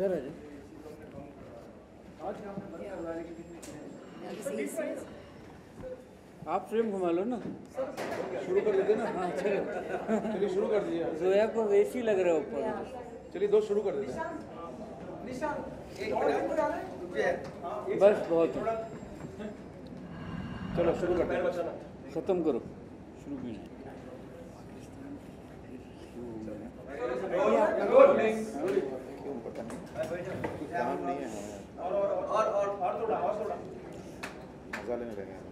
इधर आ जाओ। आप फ्रेम घुमा लो ना, शुरू कर देते ना। हाँ चलो। चलिए शुरू कर दीजिए। जोया को वैसे ही लग रहा है ऊपर। चलिए दो शुरू कर देते हैं। बस बहुत है, चलो शुरू करते हैं। ख़त्म करो, शुरू भी नहीं। क्यों पता नहीं, कुछ काम नहीं है और थोड़ा मजा लेने लगे हैं।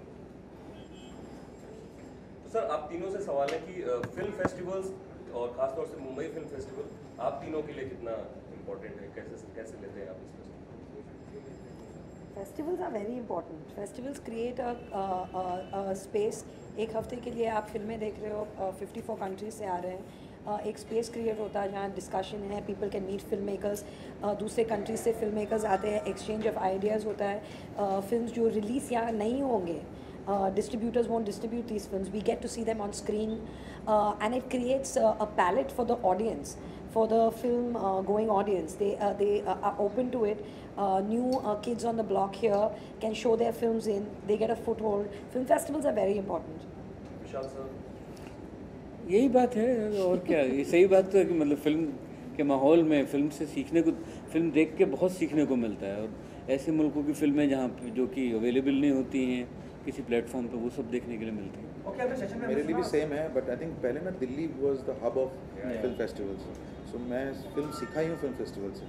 तो सर आप तीनों से सवाल है कि फिल्म फेस्टिवल्स और खासतौर से मुंबई फिल्म फेस्टिवल आप तीनों के लिए कितना इम्पोर्टेंट है, कैसे लेते हैं आप इस festival? Festivals are very important. Festivals create a space. एक हफ्ते के लिए आप फिल्में देख रहे हो, 54 कंट्रीज से आ रहे हैं, एक स्पेस क्रिएट होता है जहाँ डिस्कशन है, people can meet film makers, दूसरे कंट्रीज से फिल्म मेकर्स आते हैं, एक्सचेंज ऑफ आइडियाज़ होता है, फिल्म्स जो रिलीज़ यहाँ नहीं होंगे, distributors won't distribute these films, we get to see them on screen, and it creates a palette for the audience, for the film going audience. They are open to it. New kids on the block here can show their films in, they get a foothold. Film festivals are very important. Vishal sir, यही बात है और क्या, ये सही बात तो है कि मतलब फिल्म के माहौल में फिल्म से सीखने को, फिल्म देख के बहुत सीखने को मिलता है। और ऐसे मुल्कों की फिल्में जहाँ पे जो कि अवेलेबल नहीं होती हैं किसी प्लेटफॉर्म पे, वो सब देखने के लिए मिलती हैं। मेरे लिए भी सेम है, बट आई थिंक पहले ना Delhi was the hub of film festivals. So मैं फिल्म सीखा ही हूँ फिल्म फेस्टिवल से।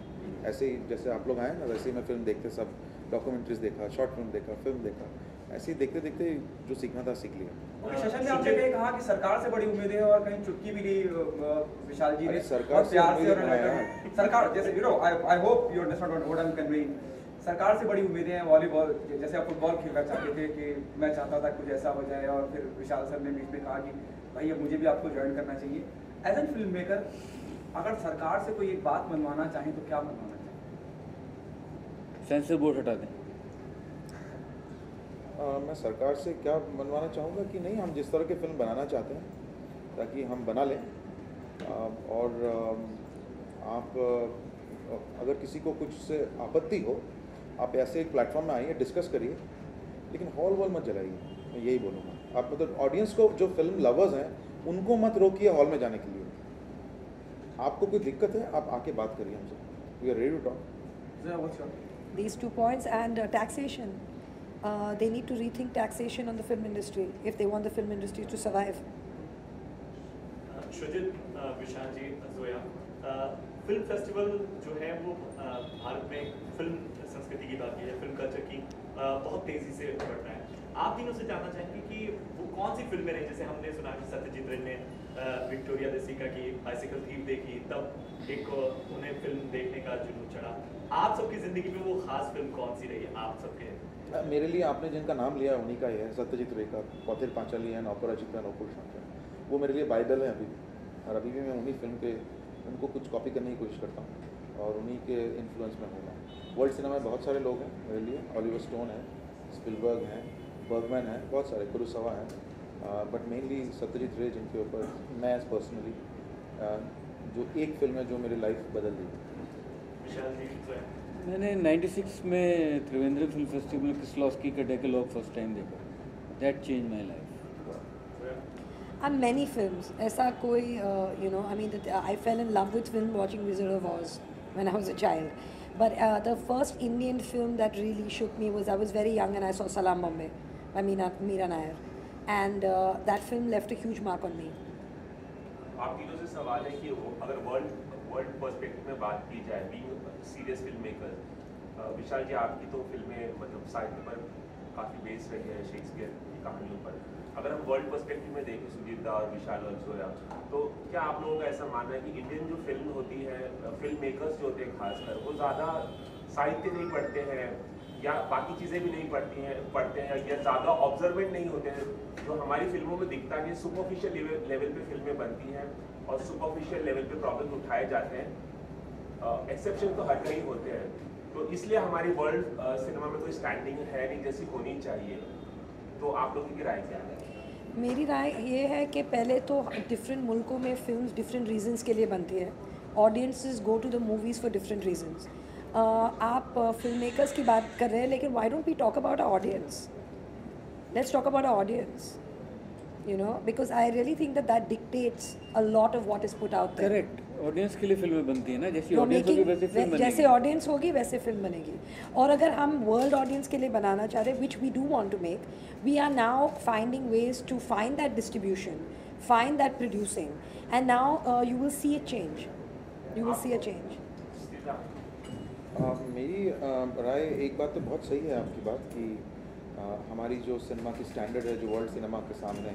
ऐसे ही जैसे आप लोग आए ना, वैसे ही मैं फिल्म देखते सब डॉक्यूमेंट्रीज देखा, शॉर्ट फिल्म देखा, फिल्म देखा, ऐसे ही देखते देखते जो सीखना था सीख लिया। शशन ने आपने कहा कि सरकार से बड़ी उम्मीदें हैं और कहीं चुटकी भी नहीं विशाल जी ने। अरे सरकार से उम्मीदें नहीं है। सरकार जैसे I hope you understand what I am conveying. सरकार से बड़ी उम्मीदें हैं, वॉलीबॉल जैसे आप फुटबॉल खेलना चाहते थे कि मैं चाहता था कुछ ऐसा हो जाए, और फिर विशाल सर ने बीच में कहा कि भाई अब मुझे भी आपको ज्वाइन करना चाहिए। एज एन फिल्म मेकर अगर सरकार से कोई एक बात मनवाना चाहें तो क्या मनवाना चाहें? सेंसर बोर्ड हटा दें। मैं सरकार से क्या मनवाना चाहूँगा कि नहीं, हम जिस तरह की फिल्म बनाना चाहते हैं ताकि हम बना लें। और आप अगर किसी को कुछ से आपत्ति हो, आप ऐसे एक प्लेटफॉर्म में आइए, डिस्कस करिए, लेकिन हॉल वॉल मत जलाइए। मैं यही बोलूँगा। आप मतलब ऑडियंस को, जो फिल्म लवर्स हैं, उनको मत रोकिए हॉल में जाने के लिए। आपको कोई दिक्कत है, आप आके बात करिए हमसे। We are ready to talk. These 2 points and taxation. They need to rethink taxation on the film industry if they want the film industry to survive. Shoojit, Vishal ji, Zoya, film festival जो है वो भारत में फिल्म संस्कृति की बात की है, फिल्म कल्चर की बहुत तेज़ी से बढ़ रहा है। आप तीनों से जानना चाहेंगे कि वो कौन सी फिल्में रही, जैसे हमने सुना कि सत्यजीत रे ने विक्टोरिया देसिका की बाइसिकल थीव देखी, तब एक उन्हें फिल्म देखने का जुनून चढ़ा। आप सबकी ज़िंदगी में वो खास फिल्म कौन सी रही है आप सबके? मेरे लिए आपने जिनका नाम लिया उन्हीं का ही है, सत्यजीत रे का पौथिर पांचाली एंड अपराजिता नौकुल शांति। वो मेरे लिए बाइबल है अभी भी, और अभी भी मैं उन्हीं फिल्म के उनको कुछ कॉपी करने की कोशिश करता हूँ और उन्हीं के इन्फ्लुएंस में हूँ। वर्ल्ड सिनेमा में बहुत सारे लोग हैं मेरे लिए, ऑलिवर स्टोन है, स्पिलबर्ग हैं, बर्गमैन है, बहुत सारे, कुरोसावा हैं, बट मेनली सत्यजीत रे जिनके ऊपर मैं पर्सनली जो एक फिल्म है जो मेरी लाइफ बदल दी। विशाल जी, मैंने 96 में त्रिवेंद्र फिल्म फेस्टिवल में किस्लॉस्की का डेकेलॉग फर्स्ट टाइम देखा। That change my life. And many films. ऐसा कोई I mean, I fell in love with film watching Wizard of Oz when I was a child. But the first Indian film that really shook me was, I was very young and I saw Salaam Bombay by Meera Nair. And that film left a huge mark on me. आप तीनों से सवाल है कि अगर world perspective में बात की जाए, बीइंग सीरियस फिल्म मेकर, विशाल जी आपकी तो फिल्में मतलब साहित्य पर काफ़ी बेस रही है, शेक्सपियर की कहानियों पर। अगर हम वर्ल्ड पर्सपेक्टिव में देखें सुजीत दा और विशाल और जोया, तो क्या आप लोगों का ऐसा मानना है कि इंडियन जो फिल्म होती है, फिल्म मेकर्स जो होते हैं खासकर, वो ज़्यादा साहित्य नहीं पढ़ते हैं या बाकी चीज़ें भी नहीं पढ़ते हैं या ज़्यादा ऑब्जर्वेंट नहीं होते हैं? जो हमारी फिल्मों में दिखता है कि सुपरफिशियल लेवल पे फिल्में बनती हैं और सुपरफिशियल लेवल पे प्रॉब्लम उठाए जाते हैं, एक्सेप्शन तो हर कहीं होते हैं, तो इसलिए हमारी वर्ल्ड सिनेमा में कोई स्टैंडिंग है नहीं जैसी होनी चाहिए। तो आप लोगों की राय क्या है? मेरी राय ये है कि पहले तो डिफरेंट मुल्कों में फिल्म्स डिफरेंट रीजंस के लिए बनती है। Audiences go to the movies for different reasons. आप फिल्म मेकर्स की बात कर रहे हैं, लेकिन why don't we talk about our audience? Let's talk about our audience, you know, because I really think that dictates a lot of what is put out there. Correct, audience के लिए फिल्में बनती है ना, जैसी You're ऑडियंस होगी making- वैसे film बनेगी। जैसे ऑडियंस होगी वैसे फिल्म बनेगी। और अगर हम वर्ल्ड ऑडियंस के लिए बनाना चाह रहे हैं, which we do want to make, we are now finding ways to find that distribution, find that producing, and now you will see a change, you will see a change. मेरी राय, एक बात तो बहुत सही है आपकी बात कि हमारी जो सिनेमा की स्टैंडर्ड है, जो वर्ल्ड सिनेमा के सामने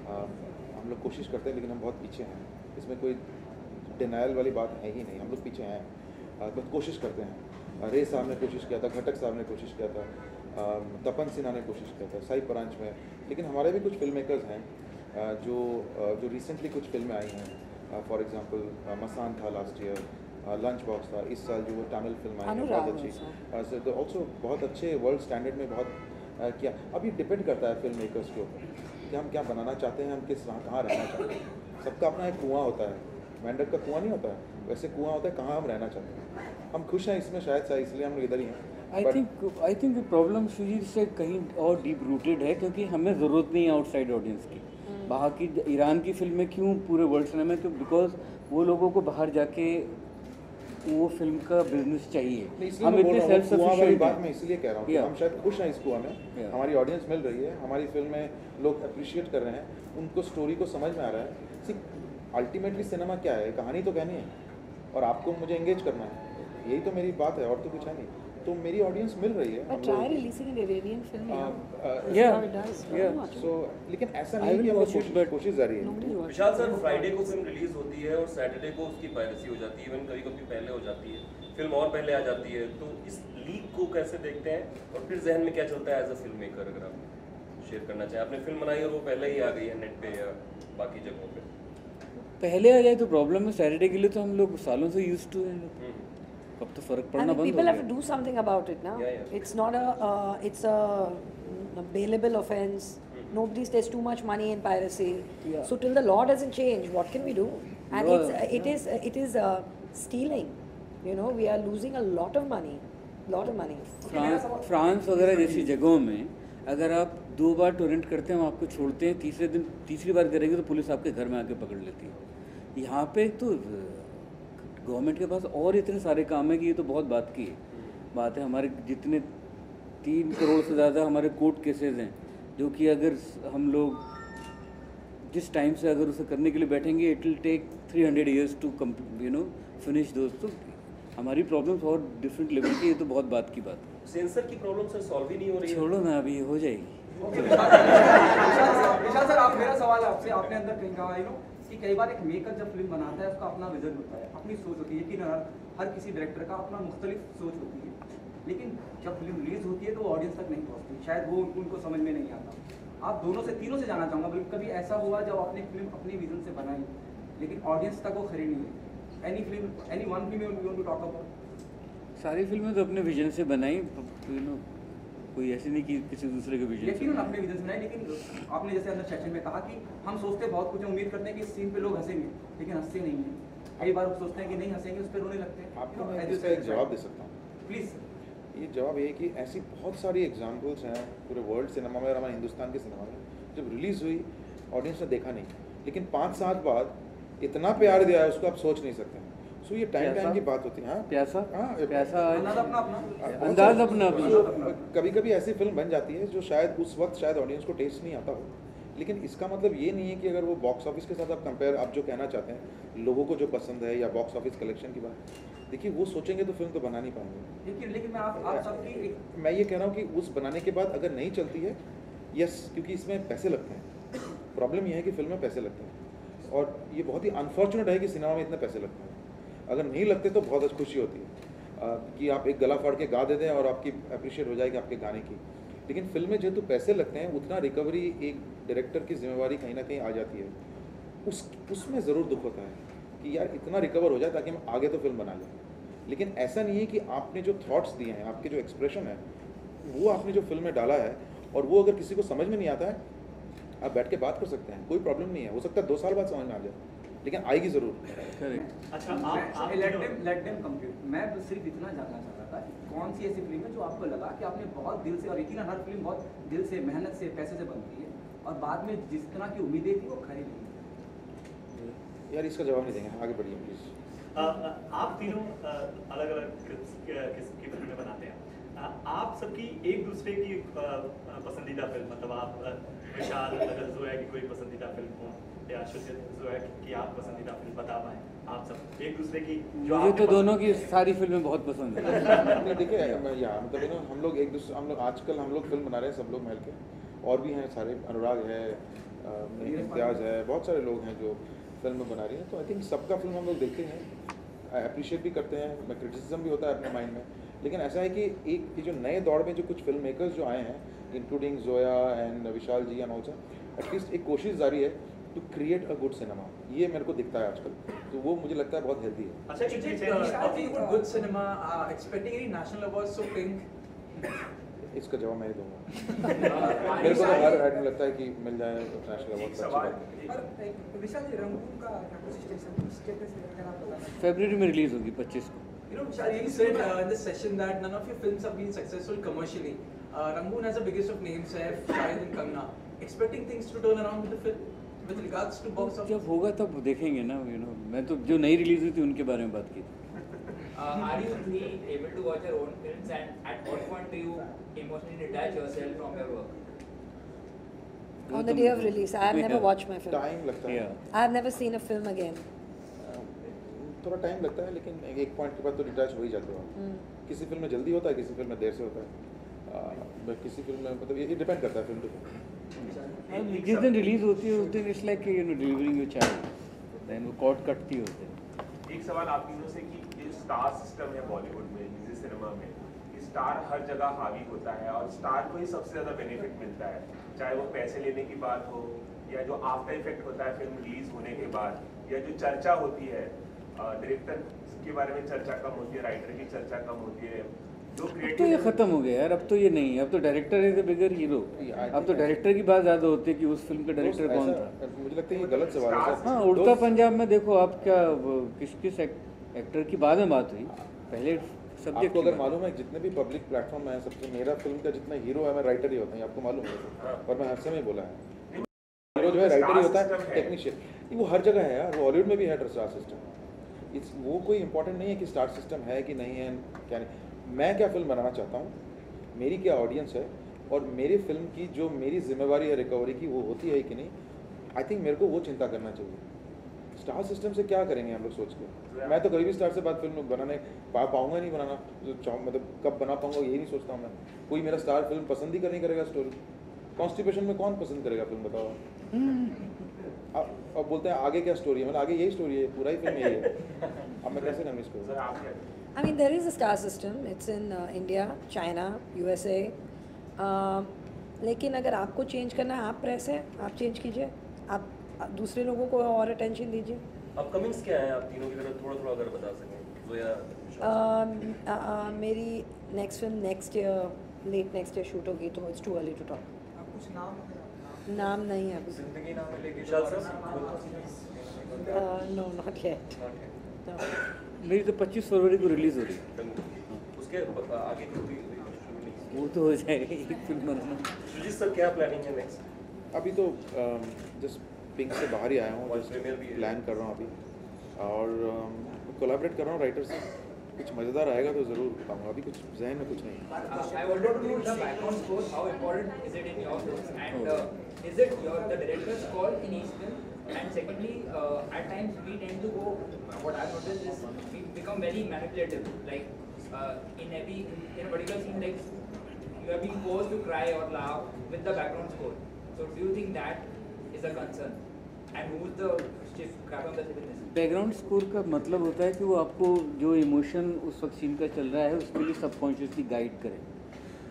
हम लोग कोशिश करते हैं, लेकिन हम बहुत पीछे हैं। इसमें कोई डिनायल वाली बात है ही नहीं, हम लोग पीछे हैं, बस कोशिश करते हैं। रे साहब ने कोशिश किया था, घटक साहब ने कोशिश किया था, तपन सिन्हा ने कोशिश किया था, साई परांच में, लेकिन हमारे भी कुछ फिल्म मेकर्स हैं जो रिसेंटली कुछ फिल्में आई हैं। फॉर एग्जांपल मसान था लास्ट ईयर, लंच बॉक्स था, इस साल जो वो तमिल फिल्म आई है बहुत अच्छी, तो ऑल्सो बहुत अच्छे वर्ल्ड स्टैंडर्ड में बहुत किया। अब ये डिपेंड करता है फिल्म मेकर्स के ऊपर कि हम क्या बनाना चाहते हैं, हम किस कहाँ रहना चाहते हैं। सबका अपना एक कुआं होता है, मेंढक का कुआं नहीं होता है, वैसे कुआं होता है कहाँ हम रहना चाहते हैं। हम खुश हैं इसमें शायद से, इसलिए हम इधर ही हैं। आई थिंक प्रॉब्लम सुजीत से कहीं और डीप रूटेड है, क्योंकि हमें ज़रूरत नहीं है आउटसाइड ऑडियंस की। बाहर की ईरान की फिल्में क्यों पूरे वर्ल्ड सिनेमा, क्यों? बिकॉज वो लोगों को बाहर जाके वो फिल्म का बिजनेस चाहिए। हम इतने सेल्फ सफिशिएंट बात मैं इसलिए कह रहा हूँ कि हम शायद खुश हैं इस कुआं में, हमारी ऑडियंस मिल रही है, हमारी फिल्म में लोग अप्रिशिएट कर रहे हैं, उनको स्टोरी को समझ में आ रहा है। सी अल्टीमेटली सिनेमा क्या है, कहानी तो कहनी है और आपको मुझे एंगेज करना है, यही तो मेरी बात है, और तो कुछ है नहीं। तो मेरी ऑडियंस मिल रही है। But try releasing an Iranian film, सो लेकिन ऐसा नहीं कि हम कोशिश जारी है। विशाल सर, फ्राइडे को फिल्म रिलीज होती है और सैटरडे को उसकी पायरेसी हो जाती है, इवन कभी कभी पहले हो जाती है, फिल्म और पहले आ जाती है। तो इस लीक को कैसे देखते हैं और फिर जहन में क्या चलता है एज अ फिल्म मेकर, अगर आप शेयर करना चाहें? आपने फिल्म बनाई और वो पहले ही आ गई है नेट पे या बाकी जगहों पे, पहले आ जाए तो प्रॉब्लम है। सैटरडे के लिए तो हम लोग सालों से यूज टू हैं, अब तो फर्क I पड़ना mean, बंद हो people have to गया। do something about it now. Yeah. It's not it's a bailable offense. Nobody there's too much money in piracy. Yeah. So till the law doesn't change, what can we do? And No, it is stealing. You know, we are losing a lot of money. France वगैरह जैसी जगहों में अगर आप 2 बार Torrent करते हैं, हम आपको छोड़ते हैं, तीसरी बार करेंगे तो पुलिस आपके घर में आके पकड़ लेती है। यहाँ पे तो गवर्नमेंट के पास और इतने सारे काम है कि ये तो बहुत बात है। हमारे जितने 3 करोड़ से ज़्यादा हमारे कोर्ट केसेस हैं, जो कि अगर हम लोग जिस टाइम से अगर उसे करने के लिए बैठेंगे, it will take 300 years to finish दोस्त। तो हमारी प्रॉब्लम्स और डिफरेंट लेवल की, ये तो बहुत बात की बात है। सेंसर की प्रॉब्लम सर सॉल्व ही नहीं हो रही है। छोड़ो ना, अभी हो जाएगी। विशाल सर, आप मेरा सवाल है आपसे, आपने अंदर कहीं कहा कि कई बार एक मेकर जब फिल्म बनाता है उसका अपना विजन होता है, अपनी सोच होती है, कि हर किसी डायरेक्टर का अपना मुख्तलिफ सोच होती है, लेकिन जब फिल्म रिलीज होती है तो वो ऑडियंस तक नहीं पहुंचती, शायद वो उनको समझ में नहीं आता। आप तीनों से जानना चाहूँगा, बल्कि कभी ऐसा हुआ जब आपने फिल्म अपने विजन से बनाई लेकिन ऑडियंस तक वो खरी नहीं है? Any one film you want to talk about? सारी फिल्में तो अपने विजन से बनाई, कोई ऐसी नहीं कि किसी दूसरे के विजन से। लेकिन अपने विजन से बनाई, लेकिन आपने जैसे अंदर सेक्शन में कहा कि हम सोचते बहुत कुछ, उम्मीद करते हैं कि इस सीन पे लोग हंसेंगे, लेकिन हंसते नहीं हैं। कई बार वो सोचते हैं कि नहीं हंसेंगे, उस पर रोने लगते हैं। आपको मैं इसका एक जवाब दे सकता हूँ प्लीज़। ये जवाब ये है कि ऐसी बहुत सारी एग्जाम्पल्स हैं पूरे वर्ल्ड सिनेमा में और हमारे हिंदुस्तान के सिनेमा में, जब रिलीज़ हुई ऑडियंस ने देखा नहीं, लेकिन 5 साल बाद इतना प्यार दिया है उसको आप सोच नहीं सकते। सो ये टाइम की बात होती है। हाँ, प्यासा अपना अंदाज अपना। कभी कभी ऐसी फिल्म बन जाती है जो शायद उस वक्त शायद ऑडियंस को टेस्ट नहीं आता हो, लेकिन इसका मतलब ये नहीं है कि अगर वो बॉक्स ऑफिस के साथ आप कंपेयर, आप जो कहना चाहते हैं लोगों को जो पसंद है या बॉक्स ऑफिस कलेक्शन की बात, देखिए वो सोचेंगे तो फिल्म तो बना नहीं पाएंगे। लेकिन मैं आप सबकी मैं ये कह रहा हूँ कि उस बनाने के बाद अगर नहीं चलती है, यस, क्योंकि इसमें पैसे लगते हैं। प्रॉब्लम यह है कि फिल्म में पैसे लगते हैं और ये बहुत ही अनफॉर्चुनेट है कि सिनेमा में इतने पैसे लगते हैं। अगर नहीं लगते तो बहुत खुशी होती है कि आप एक गला फाड़ के गा दे दें और आपकी अप्रिशिएट हो जाएगी आपके गाने की। लेकिन फिल्म में जेहेतु पैसे लगते हैं, उतना रिकवरी एक डायरेक्टर की जिम्मेवारी कहीं ना कहीं आ जाती है। उसमें ज़रूर दुख होता है कि यार इतना रिकवर हो जाए ताकि हम आगे तो फिल्म बना लें। लेकिन ऐसा नहीं है कि आपने जो थॉट्स दिए हैं, आपके जो एक्सप्रेशन है, वो आपने जो फिल्म में डाला है और वो अगर किसी को समझ में नहीं आता है, आप बैठ के बात कर सकते हैं, कोई प्रॉब्लम नहीं है। हो सकता है 2 साल बाद समझ में आ जाए, लेकिन आएगी ज़रूर। करेक्ट। अच्छा लेट देम कंप्लीट। मैं तो सिर्फ इतना जानना चाहता था कि कौन सी ऐसी फिल्म है जो आपको लगा कि आपने बहुत दिल से, और यकीनन हर फिल्म बहुत दिल से, मेहनत से, पैसे से बनती है और बाद में जिस तरह की उम्मीदें थी वो खरी नहीं। यार इसका जवाब नहीं देंगे, आगे बढ़िए प्लीज़। आप तीनों अलग अलग किस्म की फिल्में बनाते हैं। आप सबकी एक दूसरे की पसंदीदा फिल्म, मतलब आप विशाल अगर जोया की कोई पसंदीदा फिल्म हो या शुचित जोया की आप पसंदीदा फिल्म बता पाएं, आप सब एक दूसरे की जो मुझे तो दोनों की सारी फिल्में बहुत पसंद है। नहीं देखिए, मतलब हम लोग एक दूसरे, हम लोग आजकल हम लोग फिल्म बना रहे हैं सब लोग मिल के, और भी हैं सारे, अनुराग है, इम्तियाज़ है, बहुत सारे लोग हैं जो फिल्म बना रही हैं। तो आई थिंक सबका फिल्म हम लोग देखते हैं, अप्रिशिएट भी करते हैं, क्रिटिसिज्म भी होता है अपने माइंड में। लेकिन ऐसा है कि एक जो नए दौर में जो कुछ फिल्म मेकर्स जो आए हैं, including Zoya and Vishal ji and also, at least एक कोशिश जारी है to create a good cinema. ये मेरे को दिखता है आजकल, तो वो मुझे लगता है बहुत हेल्दी है। अच्छा, good cinema, expecting any national awards, so Pink. इसका जवाब मैं ही दूंगा। मेरे को तो हर एड में लगता है कि मिल जाए नेशनल अवार्ड, अच्छी बात है। विशाल जी, रंगून का स्टेटस अगर आप बताना। फरवरी में रिलीज होगी 25 को। You know, Vishal, you said in this session that none of your films have been successful commercially. Rangoon has the biggest of names, Saif, Shahid and Kangna. Expecting things to turn around with the film with regards to box office? जब होगा तब देखेंगे ना, मैं तो जो नई release हुई थी उनके बारे में बात की थी। Are you three able to watch your own films, and at what point do you emotionally detach yourself from your work? On the day of release, I have never watched my film. Time लगता है, I have never seen a film again. थोड़ा time लगता है, लेकिन एक point के बाद तो डिटैच हो ही जाते हो आप। किसी फिल्म में जल्दी होता है, किसी फिल्म में देर से होता है, किसी फिल्म में मतलब ये डिपेंड करता है फिल्म पे। जिस दिन रिलीज होती है उस दिन it's like delivering your child, then वो कॉर्ड कटती होती है। एक सवाल आप तीनों से कि ये स्टार सिस्टम है बॉलीवुड में, हिंदी सिनेमा में, स्टार हर जगह हावी होता है और स्टार को ही सबसे ज़्यादा बेनिफिट मिलता है, चाहे वो पैसे लेने की बात हो या जो आफ्टर इफेक्ट होता है फिल्म रिलीज होने के बाद, या जो चर्चा होती है, डायरेक्टर के बारे में चर्चा कम होती है, राइटर की चर्चा कम होती है, जो अब तो ये खत्म हो गया यार, अब तो ये नहीं, अब तो director is the bigger hero. अब तो डायरेक्टर की बात ज़्यादा होती है कि उस फिल्म का डायरेक्टर कौन था। मुझे लगता है ये गलत सवाल है। हाँ, उड़ता पंजाब में देखो आप, क्या किस एक्टर की बाद में बात हुई, पहले सब्जेक्ट। आपको अगर मालूम है जितने भी पब्लिक प्लेटफॉर्म है, सबसे मेरा फिल्म का जितना हीरो है, मैं राइटर ही होता है, आपको मालूम है, और मैं हर समय बोला है हीरो जो है राइटर ही होता है, टेक्नीशियन। वो हर जगह है यार, वो हॉलीवुड में भी है स्टार सिस्टम। वो कोई इंपॉर्टेंट नहीं है कि स्टार सिस्टम है कि नहीं है, क्या नहीं। मैं क्या फिल्म बनाना चाहता हूँ, मेरी क्या ऑडियंस है, और मेरी फिल्म की जो मेरी जिम्मेवारी है रिकवरी की, वो होती है कि नहीं, आई थिंक मेरे को वो चिंता करना चाहिए। स्टार सिस्टम से क्या करेंगे हम लोग सोच के। मैं तो कभी भी स्टार से बात फिल्म बनाने पाऊंगा नहीं, बनाना मतलब कब बना पाऊंगा यही नहीं सोचता हूँ मैं। कोई मेरा स्टार फिल्म पसंद ही नहीं करेगा स्टोरी। कॉन्स्टिपेशन में कौन पसंद करेगा फिल्म, बताओ। अब बोलते हैं आगे क्या स्टोरी है, मतलब आगे यही स्टोरी है, पूरा ही फिल्म यही है। अब मैं कैसे नाम इसको। I mean, there is a star system. It's in India, China, USA. लेकिन अगर आपको चेंज करना है, आप प्रेस है, आप चेंज कीजिए, आप दूसरे लोगों को और अटेंशन दीजिए। अपकमिंग्स क्या हैं आप तीनों की तरफ थोड़ा अगर बता सकें तो, या मेरी next film next year, late next year shoot होगी, तो it's too early to talk. कुछ नाम नहीं है अभी। जिंदगी नाम लेके Vishal sir, no not yet. मेरी तो 25 फरवरी को रिलीज हो रही है। उसके आगे की वो तो हो जाएगी एक फिल्म बनाना। सुजीत सर, क्या प्लानिंग है नेक्स्ट? अभी तो जस्ट पिंक से बाहर ही आया हूँ, प्लान कर रहा हूँ अभी, और कोलैबोरेट कर रहा हूँ राइटर से। कुछ मज़ेदार आएगा तो ज़रूर बताऊँगा, अभी कुछ जहन में कुछ नहीं। I wanted to know the background score. How important is it in your films? And is it the director's call in each film? And secondly, at times we tend to go. What I've noticed is we become very manipulative. Like in a particular scene, like you are being forced to cry or laugh with the background score. So do you think that is a concern? And who's the crap on the ship in this? Background score का मतलब होता है कि वो आपको जो emotion उस वक्त सीन का चल रहा है उसके लिए सबकॉन्शियसली गाइड करे।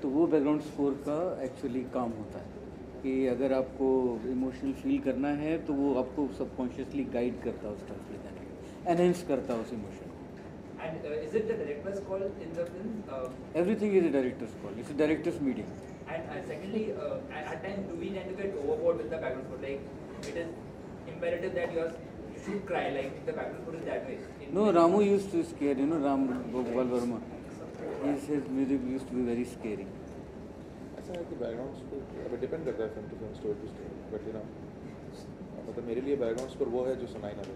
तो वो बैकग्राउंड स्कोर का एक्चुअली काम होता है कि अगर आपको इमोशनल फील करना है तो वो आपको सबकॉन्शियसली गाइड करता है उस तरफ ले जाने के, एनहेंस करता है उस इमोशन को। And is it the director's call in the film? Everything is a directors call, it's a directors medium. And secondly, at times do we tend to get overboard with the background score? Like it is imperative that you should cry, like the background score is that way. No, Ramu used to scare, you know, Ram Gopal Verma. His music used to be very scary. ऐसा है कि background score अब depend करता है film to film, story to story, but you know मतलब मेरे लिए background score वो है जो सुनाई ना दे.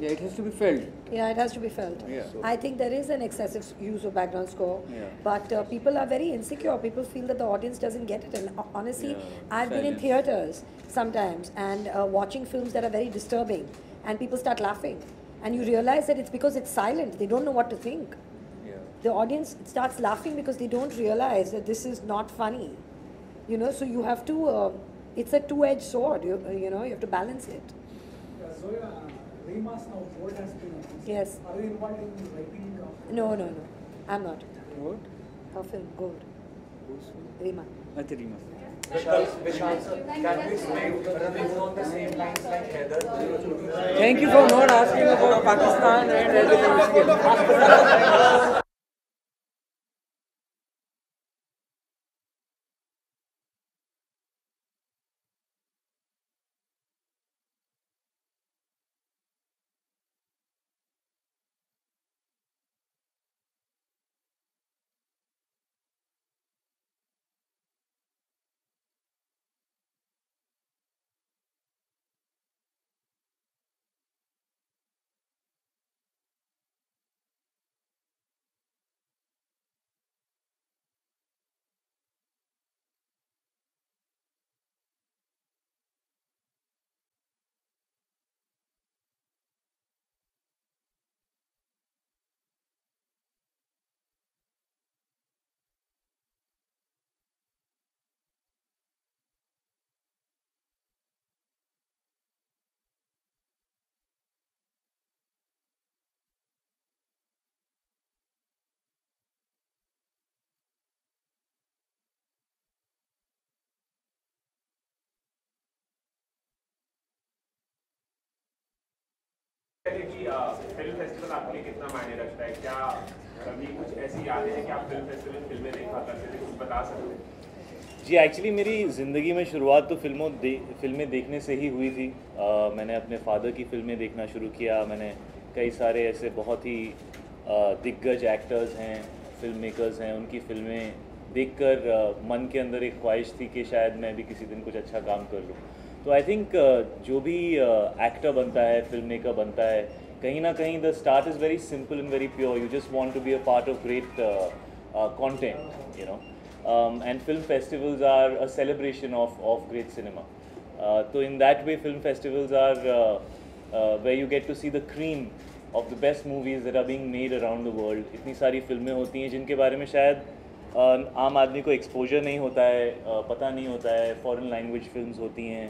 Yeah, it has to be felt. Yeah, it has to be felt. Yeah. I think there is an excessive use of background score, Yeah. but people are very insecure. People feel that the audience doesn't get it. And honestly, Yeah, I've been in theaters sometimes and watching films that are very disturbing, and people start laughing, and you realize that it's because it's silent. They don't know what to think. Yeah. The audience starts laughing because they don't realize that this is not funny. You know, so you have to. It's a two-edged sword. You know, you have to balance it. Zoya, Reema's now board has been announced. Yes. Are you involved in writing? No, I'm not. What? Her film, Gold. Who's film? Rima. Achha, Rima. Vishal sir, can we explain running on the same lines like Heather? Thank you for not asking about Pakistan and everything. Film festival आपके लिए कितना मायने रखता है? क्या कभी कुछ ऐसी यादें हैं कि आप फिल्म फेस्टिवल फिल्में देखा करते थे, कुछ बता सकते हैं? जी एक्चुअली मेरी ज़िंदगी में शुरुआत तो फिल्में देखने से ही हुई थी. मैंने अपने फादर की फिल्में देखना शुरू किया. मैंने कई सारे ऐसे बहुत ही दिग्गज एक्टर्स हैं, फिल्म मेकर्स हैं, उनकी फिल्में देखकर मन के अंदर एक ख्वाहिश थी कि शायद मैं भी किसी दिन कुछ अच्छा काम कर लूँ. तो आई थिंक जो भी एक्टर बनता है, फिल्म मेकर बनता है, कहीं ना कहीं the start is very simple and very pure. You just want to be a part of great content, you know. And film festivals are a celebration of great cinema. So in that way, film festivals are where you get to see the cream of the best movies that are being made around the world. इतनी सारी फिल्में होती हैं जिनके बारे में शायद आम आदमी को एक्सपोजर नहीं होता है, पता नहीं होता है. फॉरेन लैंग्वेज फिल्म्स होती हैं,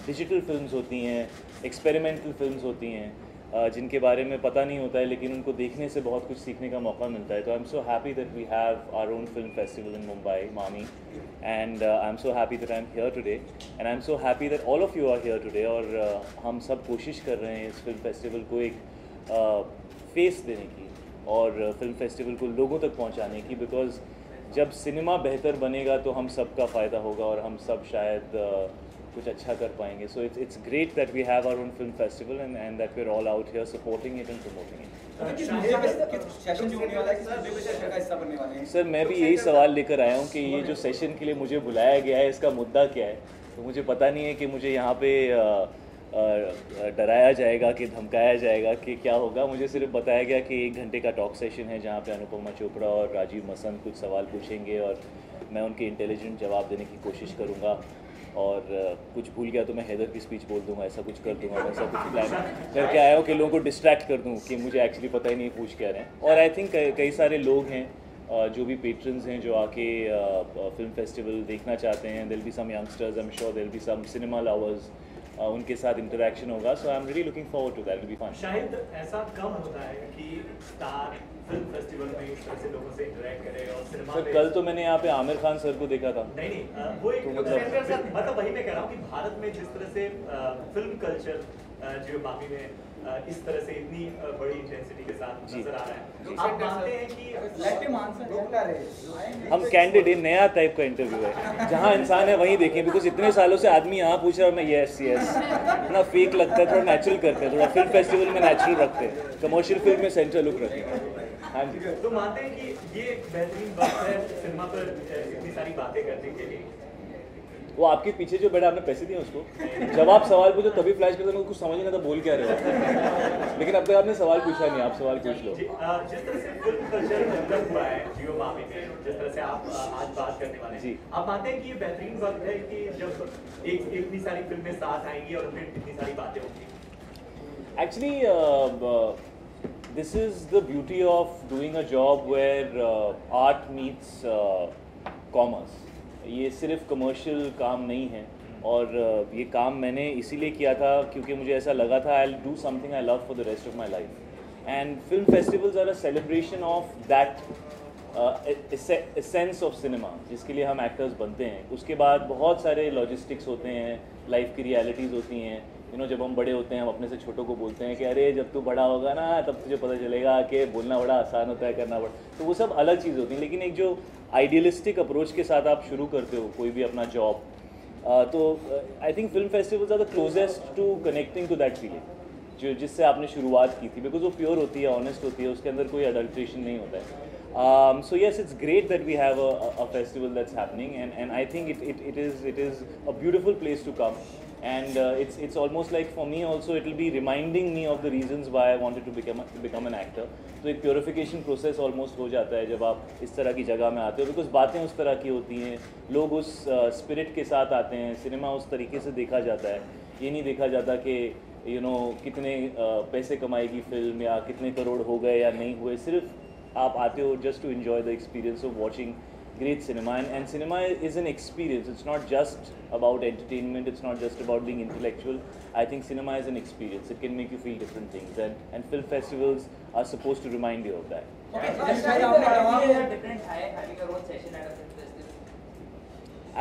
डिजिटल फिल्म्स होती हैं, एक्सपेरिमेंटल फिल्म्स होती हैं, जिनके बारे में पता नहीं होता है, लेकिन उनको देखने से बहुत कुछ सीखने का मौका मिलता है. तो I am so happy that we have our own film festival in Mumbai, MAMI, and I am so happy that I am here today, and I am so happy that all of you are here today. और हम सब कोशिश कर रहे हैं इस film festival को एक फेस देने की और फिल्म फेस्टिवल को लोगों तक पहुंचाने की, बिकॉज जब सिनेमा बेहतर बनेगा तो हम सबका फ़ायदा होगा और हम सब शायद कुछ अच्छा कर पाएंगे. So it's great that we have our own film festival and that we are all out here supporting it and promoting it. Sir मैं भी यही सवाल लेकर आया हूँ कि ये जो सेशन के लिए मुझे बुलाया गया है, इसका मुद्दा क्या है. तो मुझे पता नहीं है कि मुझे यहाँ पे डराया जाएगा कि धमकाया जाएगा कि क्या होगा. मुझे सिर्फ बताया गया कि 1 घंटे का टॉक सेशन है जहाँ पे अनुपमा चोपड़ा और राजीव मसंद कुछ सवाल पूछेंगे और मैं उनके इंटेलिजेंट जवाब देने की कोशिश करूँगा, और कुछ भूल गया तो मैं हैदर की स्पीच बोल दूंगा, ऐसा कुछ कर दूंगा. मैं ऐसा कुछ प्लान करके आया हूँ कि लोगों को डिस्ट्रैक्ट कर दूँ कि मुझे एक्चुअली पता ही नहीं पूछ क्या रहे हैं. और आई थिंक कई सारे लोग हैं जो भी पेट्रन्स हैं जो आके फिल्म फेस्टिवल देखना चाहते हैं. There will be some youngsters, I am sure there will be some cinema lovers, उनके साथ इंटरेक्शन होगा. So I am really looking forward to that. Will be fun. शायद ऐसा कम होता है कि स्टार फिल्म फेस्टिवल में इस तरह से लोगों से इंटरेक्ट करे और सिनेमा सर कल तो मैंने यहाँ पे आमिर खान सर को देखा था. नहीं वो एक मतलब वही मैं कह रहा हूँ कि भारत में जिस तरह से फिल्म कल्चर जियो मामी में इस तरह से इतनी बड़ी इंटेंसिटी के साथ नजर आ रहा है। आप मानते हैं कि हम कैंडिड नया टाइप का इंटरव्यू है, जहाँ इंसान है वहीं देखें, बिकॉज इतने सालों से आदमी यहाँ पूछ रहा है, मैं यस ना फेक लगता है, थोड़ा नेचुरल करते हैं, थोड़ा फिल्म फेस्टिवल में नेचुरल रखते हैं, कमर्शियल फिल्म में सेंट्रल लुक रखते हैं। हाँ जी, तो मानते हैं कि ये बेहतरीन वक्त है सिनेमा पर इतनी सारी बातें करने के लिए। वो आपके पीछे जो बैठा, आपने पैसे दिए उसको? जब आप सवाल पूछो तभी फ्लैश करते, मुझे कुछ समझ नहीं आता बोल क्या रहे हो, लेकिन अब तक आपने सवाल पूछा नहीं, आप सवाल पूछ लो। जिस तरह से फिल्म कल्चर डेवलप हुआ है जियो मामी में, जिस तरह से आप आज बात करने वाले हैं, आप मानते हैं कि ये बेहतरीन वक्त है कि जब इतनी सारी फिल्में साथ आएंगी और फिर इतनी सारी बातें होंगी? Actually, this is the beauty of doing a job where art meets commerce. ये सिर्फ कमर्शियल काम नहीं है, और ये काम मैंने इसीलिए किया था क्योंकि मुझे ऐसा लगा था I will do something I love for the rest of my life, and film festivals are a celebration of that sense of cinema जिसके लिए हम एक्टर्स बनते हैं। उसके बाद बहुत सारे लॉजिस्टिक्स होते हैं, लाइफ की रियलिटीज़ होती हैं, जब हम बड़े होते हैं हम अपने से छोटों को बोलते हैं कि अरे जब तू बड़ा होगा ना तब तुझे पता चलेगा कि बोलना बड़ा आसान होता है, करना बड़ा, तो वो सब अलग चीज़ होती है। लेकिन एक जो आइडियलिस्टिक अप्रोच के साथ आप शुरू करते हो कोई भी अपना जॉब, तो I think film festivals are the closest to connecting to that feeling जो जिससे आपने शुरुआत की थी, बिकॉज वो प्योर होती है, ऑनेस्ट होती है, उसके अंदर कोई अडल्ट्रेशन नहीं होता है। So yes, it's great that we have a festival that's happening, and I think it is a beautiful place to come, and it's almost like for me also it will be reminding me of the reasons why I wanted to become an actor. तो एक purification process almost हो जाता है जब आप इस तरह की जगह में आते हो, because बातें उस तरह की होती हैं, लोग उस spirit के साथ आते हैं, सिनेमा उस तरीके से देखा जाता है, ये नहीं देखा जाता कि कितने पैसे कमाएगी फिल्म या कितने करोड़ हो गए या नहीं हुए, सिर्फ आप आते हो just to enjoy the experience of watching great cinema, and cinema is an experience. It's not just about entertainment, it's not just about being intellectual. I think cinema is an experience. It can make you feel different things, and film festivals are supposed to remind you of that. Okay, different having your own session at a film festival?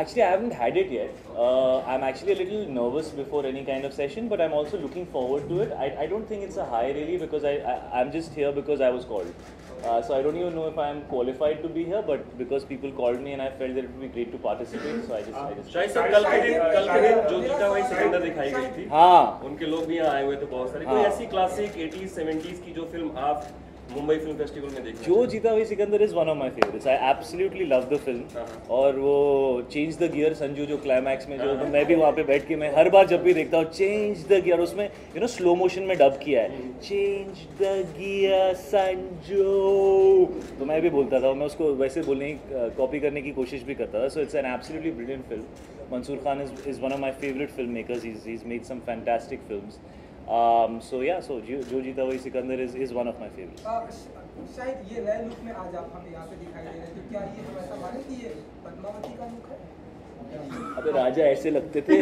Actually, I haven't had it yet. I'm actually a little nervous before any kind of session, but I'm also looking forward to it. I don't think it's a high really, because I'm just here because I was called. So I don't even know if I'm qualified to be here, but because people called me and I felt that it would be great to participate, so I just. शायद sir कल के दिन जो जीता वही सिकंदर दिखाई गई थी। हाँ। उनके लोग भी यहाँ आए हुए थे बहुत सारे। कोई ऐसी क्लासिक 80s 70s की जो फिल्म आप मुंबई फिल्म फेस्टिवल में देखना? जो जीता वही Sikandar is one of my favourites. I absolutely love the film, और वो चेंज द गियर संजू जो क्लाइमैक्स में जो मैं भी वहाँ पे बैठ के मैं हर बार जब भी देखता हूँ चेंज द गियर, उसमें स्लो मोशन में डब किया है चेंज द गियर संजू, तो मैं भी बोलता था, मैं उसको वैसे बोलने की कॉपी करने की कोशिश भी करता था। So it's an absolutely brilliant film. Mansoor Khan is one of my favourite film makers, he is made some fantastic films. So जो जीता वही Sikandar is one of my favorites. शायद ये नए लुक में आज आप हमें यहाँ पे दिखाई दे रहे हैं, तो क्या ये हम ऐसा माने कि ये पद्मावती का लुक है? अबे राजा ऐसे लगते थे।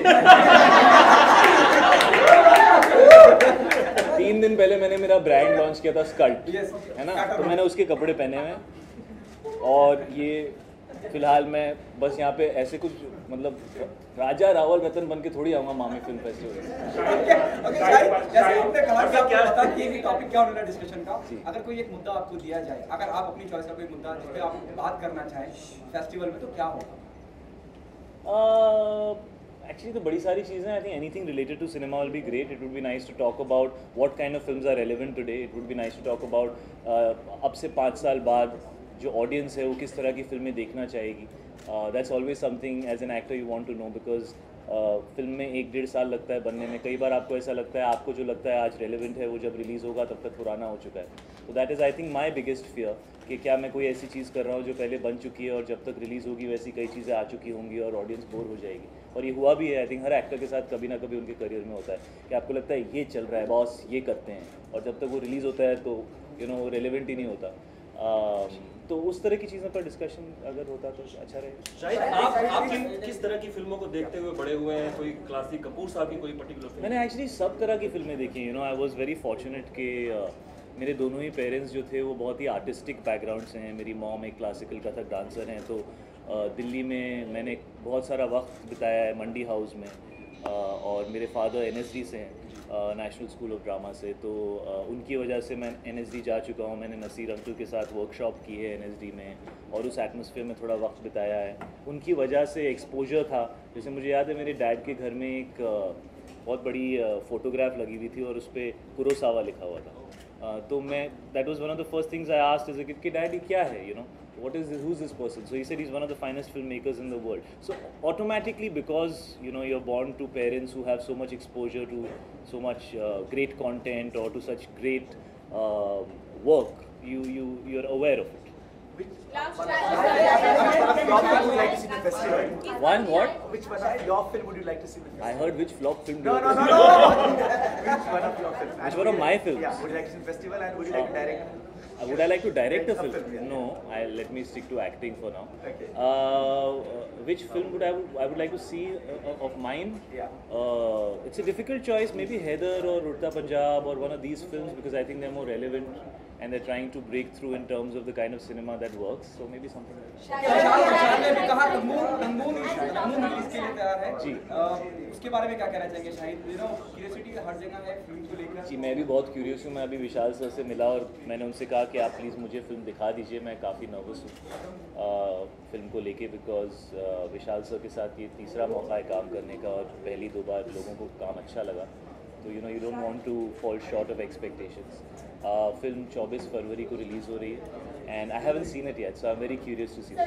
3 दिन पहले मैंने मेरा ब्रांड लॉन्च किया था स्कल्ट, है ना, तो मैंने उसके कपड़े पहने हुए हैं, और ये फिलहाल मैं बस यहाँ पे ऐसे कुछ मतलब राजा रावल रतन बन के थोड़ी आऊँगा मामी फिल्म फेस्टिवल। अगर कोई एक मुद्दा आपको दिया जाए, अगर आप अपनी चॉइस का कोई मुद्दा जिस पे आप बात करना चाहें फेस्टिवल में, तो क्या होगा? Actually तो बड़ी सारी चीज़ें, I think anything related to cinema will be great. It would be nice to talk about what kind of films are relevant today. It would be nice to talk about अब से 5 साल बाद जो audience है वो किस तरह की फिल्में देखना चाहेगी। That's always something as an actor you want to know, because film में 1-1.5 साल लगता है बनने में। कई बार आपको ऐसा लगता है, आपको जो लगता है आज रेलेवेंट है वो जब रिलीज़ होगा तब तक पुराना हो चुका है। तो that is I think my biggest fear कि क्या मैं कोई ऐसी चीज़ कर रहा हूँ जो पहले बन चुकी है और जब तक रिलीज़ होगी वैसी कई चीज़ें आ चुकी होंगी और ऑडियंस बोर हो जाएगी। और ये हुआ भी है, आई थिंक हर एक्टर के साथ कभी ना कभी उनके करियर में होता है कि आपको लगता है ये चल रहा है बॉस, ये करते हैं, और जब तक वो रिलीज़ होता है तो रेलेवेंट ही नहीं होता। तो उस तरह की चीज़ों पर डिस्कशन अगर होता तो अच्छा रहेगा। शायद आप किस तरह की फिल्मों को देखते हुए बड़े हुए हैं? कोई क्लासिक कपूर साहब की कोई पर्टिकुलर फिल्म? मैंने एक्चुअली सब तरह की फिल्में देखी। आई वाज वेरी फॉर्चुनेट कि मेरे दोनों ही पेरेंट्स जो थे वो बहुत ही आर्टिस्टिक बैकग्राउंड से हैं। मेरी मॉम एक क्लासिकल कथक डांसर हैं, तो दिल्ली में मैंने बहुत सारा वक्त बिताया है मंडी हाउस में, और मेरे फादर NSD से हैं। नेशनल स्कूल ऑफ ड्रामा से, तो उनकी वजह से मैं NSD जा चुका हूँ। मैंने नसीर अंकल के साथ वर्कशॉप की है NSD में और उस एटमॉस्फेयर में थोड़ा वक्त बिताया है। उनकी वजह से एक्सपोजर था। जैसे मुझे याद है मेरे डैड के घर में एक बहुत बड़ी फ़ोटोग्राफ लगी हुई थी और उस पर कुरोसावा लिखा हुआ था। तो मैं that was one of the first things I asked as a kid कि डैडी क्या है, you know, what is this, who's this person? So he said he's one of the finest filmmakers in the world. So automatically, because you know you're born to parents who have so much exposure to so much great content or to such great work, you're aware of it. One what? Which one of your film would you like to see? I heard which flop film. No. Which one of your films? Which one of my films? Yeah. Would you like to see the festival and would you like to direct? Would I like to direct a film? Yeah. No, let me stick to acting for now. Okay. Which film would I would like to see of mine? Yeah. It's a difficult choice. Maybe Heather or Udta Punjab or one of these films because I think they're more relevant and they're trying to break through in terms of the kind of cinema that works. So maybe something like that. Shahid ने भी कहा Rangoon release के लिए तैयार है जी। उसके बारे में क्या कहना चाहेंगे शाहिद? यू नो क्यूरियोसिटी हर जगह है फिल्म को लेकर। जी मैं भी बहुत क्यूरियस हूँ। मैं अभी विशाल सर से मिला और मैंने उनसे कहा कि आप प्लीज़ मुझे फिल्म दिखा दीजिए। मैं काफ़ी नर्वस हूँ फिल्म को लेके बिकॉज विशाल सर के साथ ये तीसरा मौका है काम करने का और पहली 2 बार लोगों को काम अच्छा लगा। तो you know you don't want to fall short of expectations. Film 24 फरवरी को रिलीज़ हो रही है and I haven't seen it yet, so I'm very curious to see it.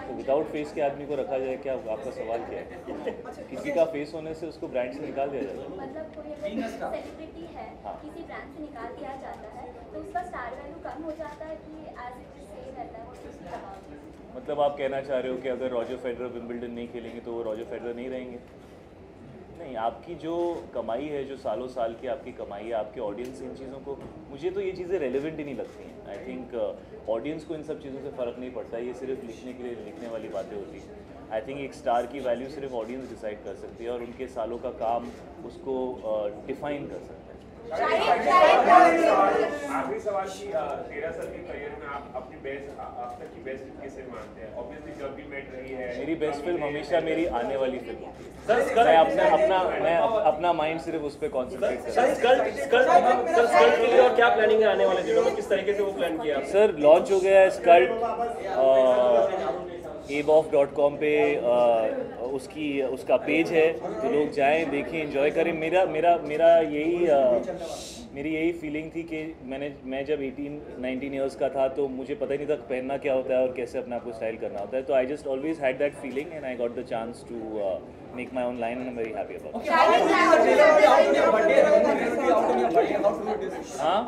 तो विदाउट फेस के आदमी को रखा जाए क्या? आपका सवाल क्या है? किसी का फेस होने से उसको ब्रांड से निकाल दिया जाता है? मतलब कोई सेलिब्रिटी है किसी ब्रांड से निकाल दिया जाता है तो उसका स्टार वैल्यू कम हो जाता है कि एज इट सेम रहता है? मतलब आप कहना चाह रहे हो कि अगर रॉजर फेडरर विंबलडन नहीं खेलेंगे तो वो रॉजर फेडरर नहीं रहेंगे? नहीं, आपकी जो कमाई है, जो सालों साल की आपकी कमाई है, आपके ऑडियंस इन चीज़ों को, मुझे तो ये चीज़ें रेलेवेंट ही नहीं लगती हैं। आई थिंक ऑडियंस को इन सब चीज़ों से फ़र्क नहीं पड़ता, ये सिर्फ लिखने के लिए लिखने वाली बातें होती हैं। आई थिंक एक स्टार की वैल्यू सिर्फ ऑडियंस डिसाइड कर सकती है और उनके सालों का काम उसको डिफाइन कर सकता है। आखिरी सवाल की 13 साल के करियर में आप अपनी बेस्ट अब तक की बेस्ट फिल्म किसे मानते हैं? ऑब्वियसली जब भी मेट रही है। मेरी बेस्ट फिल्म हमेशा मेरी आने वाली फिल्म होती है। मैं अपना माइंड सिर्फ उस पर कॉन्सेंट्रेट करता हूं। और क्या प्लानिंग है आने वाले दिनों में? किस तरीके से वो प्लान किया? सर लॉन्च हो गया है स्कल्ट aboff.com पे उसका पेज है, तो लोग जाएं, देखें, एंजॉय करें। मेरी यही फीलिंग थी कि मैं जब 18-19 ईयर्स का था तो मुझे पता ही नहीं था पहनना क्या होता है और कैसे अपने आप को स्टाइल करना होता है। तो I just always had that feeling and I got the chance to make my own line and I am very happy about it. हाँ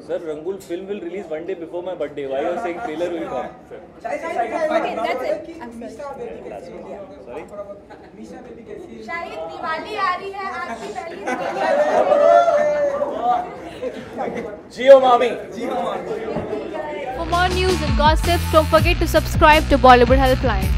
sir, Rangoon film will release 1 day before my birthday. Why you are saying trailer will come? Shahid Diwali आ रही है, आपकी पहली Jio Mami. For more news and gossips, don't forget to subscribe to Bollywood Helpline.